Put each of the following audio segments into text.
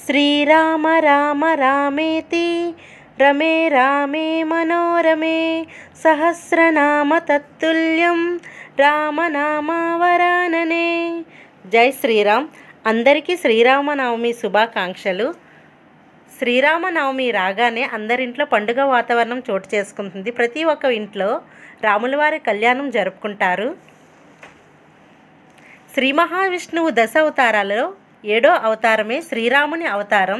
శ్రీరామ రామ రామేతి రమే రామే మనోరమే సహస్రనామ తత్తుల్యం రామనామావరాననే. జై శ్రీరామ్. అందరికీ శ్రీరామనవమి శుభాకాంక్షలు. శ్రీరామనవమి రాగానే అందరింట్లో పండుగ వాతావరణం చోటు చేసుకుంటుంది. ప్రతి ఒక్క ఇంట్లో రాములవారి కళ్యాణం జరుపుకుంటారు. శ్రీ మహావిష్ణువు 10 అవతారాలలో 7వ అవతారమే శ్రీరాముని అవతారం.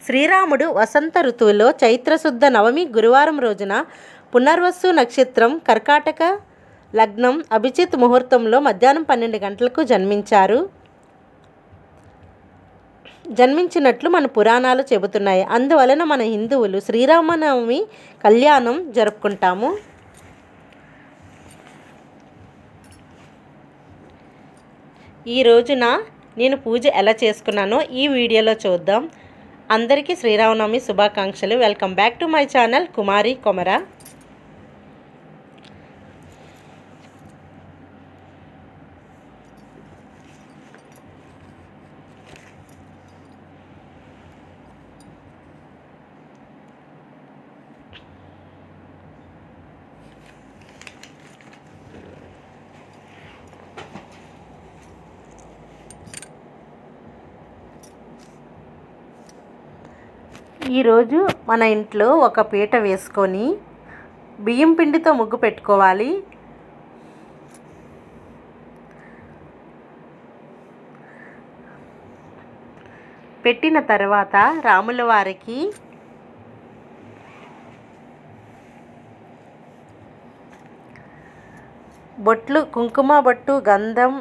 శ్రీరాముడు వసంత ఋతువులో చైత్రశుద్ధ నవమి గురువారం రోజున పునర్వసు నక్షత్రం కర్కాటక లగ్నం అభిజిత్ ముహూర్తంలో మధ్యాహ్నం 12 గంటలకు జన్మించినట్లు మన పురాణాలు చెబుతున్నాయి. అందువలన మన హిందువులు శ్రీరామనవమి కళ్యాణం జరుపుకుంటాము. ఈ రోజున నేను పూజ ఎలా చేసుకున్నానో ఈ వీడియోలో చూద్దాం. అందరికీ శ్రీరామనవమి శుభాకాంక్షలు. Welcome back to my channel Kumari Komara. ఈరోజు మన ఇంట్లో ఒక పీట వేసుకొని బియ్యం పిండితో ముగ్గు పెట్టుకోవాలి. పెట్టిన తర్వాత రాముల వారికి బొట్లు, కుంకుమ బొట్టు, గంధం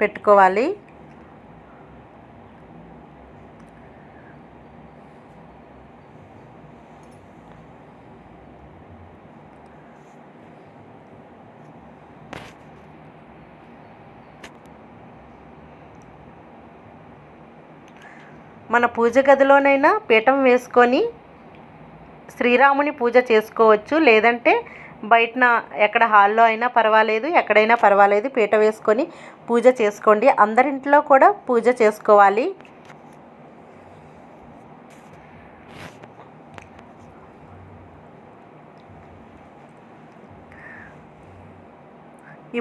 పెట్టుకోవాలి. మన పూజ గదిలోనైనా పీఠం వేసుకొని శ్రీరాముని పూజ చేసుకోవచ్చు. లేదంటే బయటన ఎక్కడ హాల్లో అయినా పర్వాలేదు, ఎక్కడైనా పర్వాలేదు, పీట వేసుకొని పూజ చేసుకోండి. అందరింట్లో కూడా పూజ చేసుకోవాలి.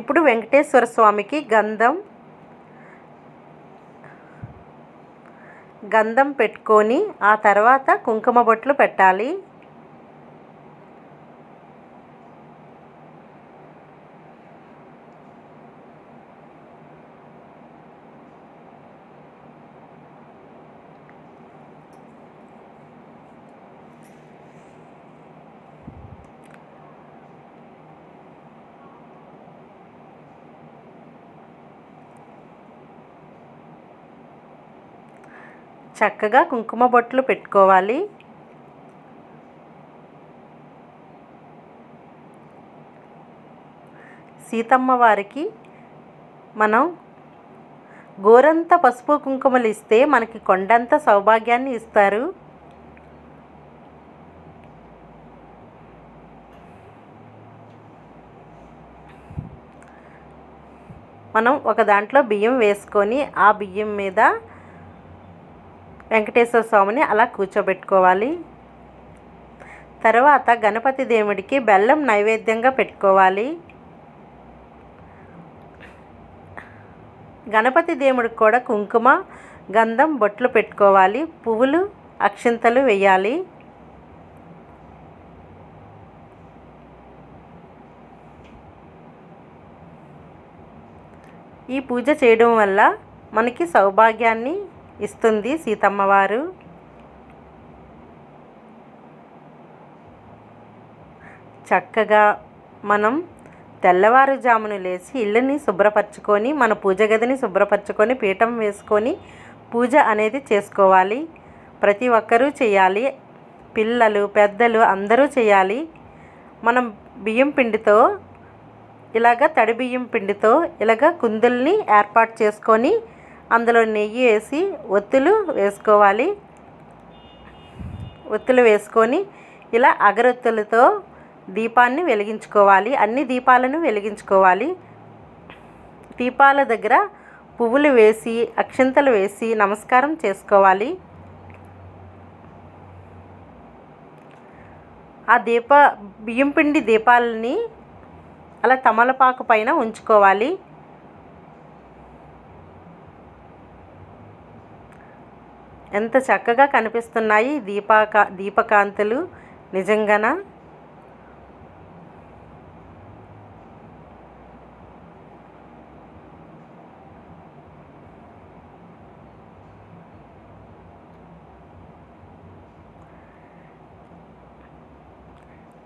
ఇప్పుడు వెంకటేశ్వర స్వామికి గంధం పెట్టుకొని ఆ తర్వాత కుంకుమ బొట్లు పెట్టాలి. చక్కగా కుంకుమ బొట్లు పెట్టుకోవాలి. సీతమ్మ వారికి మనం గోరంత పసుపు కుంకుమలు ఇస్తే మనకి కొండంత సౌభాగ్యాన్ని ఇస్తారు. మనం ఒక దాంట్లో బియ్యం వేసుకొని ఆ బియ్యం మీద వెంకటేశ్వర స్వామిని అలా కూర్చోబెట్టుకోవాలి. తర్వాత గణపతి దేవుడికి బెల్లం నైవేద్యంగా పెట్టుకోవాలి. గణపతి దేవుడికి కూడా కుంకుమ, గంధం బొట్లు పెట్టుకోవాలి. పువ్వులు, అక్షింతలు వేయాలి. ఈ పూజ చేయడం వల్ల మనకి సౌభాగ్యాన్ని ఇస్తుంది సీతమ్మవారు. చక్కగా మనం తెల్లవారుజామున లేచి ఇళ్ళని శుభ్రపరచుకొని, మన పూజ గదిని శుభ్రపరచుకొని, పీఠం వేసుకొని పూజ అనేది చేసుకోవాలి. ప్రతి ఒక్కరూ చేయాలి. పిల్లలు, పెద్దలు అందరూ చేయాలి. మనం బియ్యం పిండితో తడి బియ్యం పిండితో కుందుల్ని ఏర్పాటు చేసుకొని అందులో నెయ్యి వేసి ఒత్తులు వేసుకోవాలి. ఒత్తులు వేసుకొని ఇలా అగరొత్తులతో దీపాన్ని వెలిగించుకోవాలి. అన్ని దీపాలను వెలిగించుకోవాలి. దీపాల దగ్గర పువ్వులు వేసి అక్షింతలు వేసి నమస్కారం చేసుకోవాలి. ఆ బియ్యం పిండి దీపాలని అలా తమలపాకు పైన ఉంచుకోవాలి. ఎంత చక్కగా కనిపిస్తున్నాయి దీపకాంతులు నిజంగాన.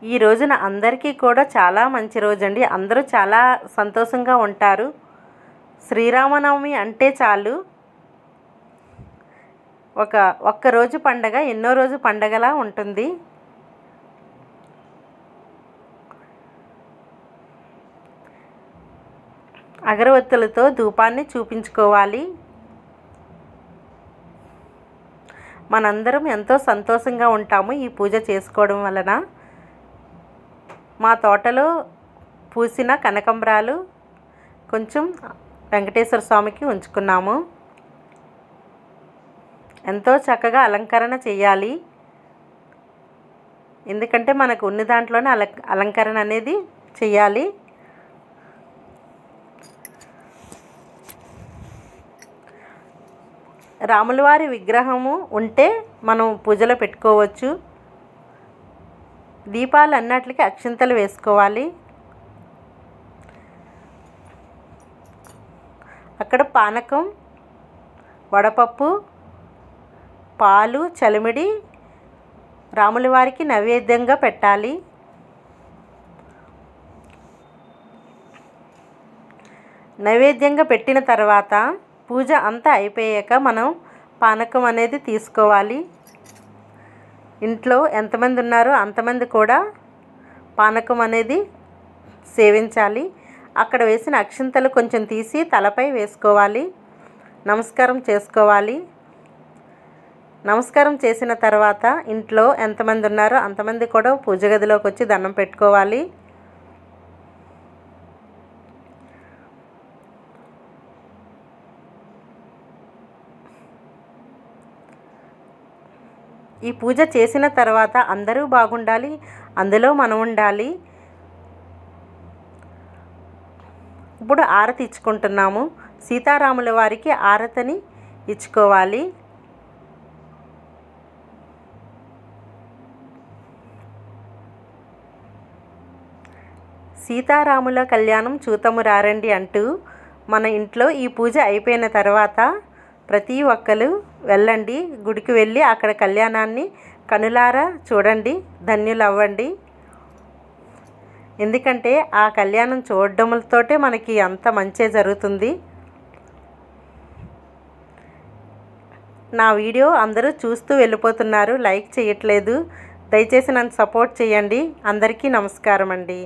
ఈ రోజున అందరికీ కూడా చాలా మంచి రోజండి. అందరూ చాలా సంతోషంగా ఉంటారు. శ్రీరామనవమి అంటే చాలు ఒక్కరోజు పండగ ఎన్నో రోజు పండగలా ఉంటుంది. అగరవత్తులతో ధూపాన్ని చూపించుకోవాలి. మనందరం ఎంతో సంతోషంగా ఉంటాము ఈ పూజ చేసుకోవడం వలన. మా తోటలో పూసిన కనకాంబరాలు కొంచెం వెంకటేశ్వర స్వామికి ఉంచుకున్నాము. ఎంతో చక్కగా అలంకరణ చేయాలి. ఎందుకంటే మనకు ఉన్న దాంట్లోనే అలంకరణ అనేది చేయాలి. రాములవారి విగ్రహము ఉంటే మనం పూజలో పెట్టుకోవచ్చు. దీపాలు అన్నిటికీ అక్షింతలు వేసుకోవాలి. అక్కడ పానకం, వడపప్పు, పాలు, చలిమిడి రాముల వారికి నైవేద్యంగా పెట్టాలి. నైవేద్యంగా పెట్టిన తర్వాత పూజ అంతా అయిపోయాక మనం పానకం అనేది తీసుకోవాలి. ఇంట్లో ఎంతమంది ఉన్నారో అంతమంది కూడా పానకం అనేది సేవించాలి. అక్కడ వేసిన అక్షింతలు కొంచెం తీసి తలపై వేసుకోవాలి. నమస్కారం చేసుకోవాలి. నమస్కారం చేసిన తర్వాత ఇంట్లో ఎంతమంది ఉన్నారో అంతమంది కూడా పూజ గదిలోకి వచ్చి దండం పెట్టుకోవాలి. ఈ పూజ చేసిన తర్వాత అందరూ బాగుండాలి, అందులో మనం ఉండాలి. ఇప్పుడు ఆరతి ఇచ్చుకుంటున్నాము. సీతారాముల వారికి ఆరతిని ఇచ్చుకోవాలి. సీతారాముల కళ్యాణం చూతము రారండి అంటూ మన ఇంట్లో ఈ పూజ అయిపోయిన తర్వాత ప్రతి ఒక్కరు వెళ్ళండి, గుడికి వెళ్ళి అక్కడ కళ్యాణాన్ని కనులారా చూడండి, ధన్యులవ్వండి. ఎందుకంటే ఆ కళ్యాణం చూడడంతోటే మనకి అంత మంచి జరుగుతుంది. నా వీడియో అందరూ చూస్తూ వెళ్ళిపోతున్నారు, లైక్ చేయట్లేదు. దయచేసి నన్ను సపోర్ట్ చేయండి. అందరికీ నమస్కారం అండి.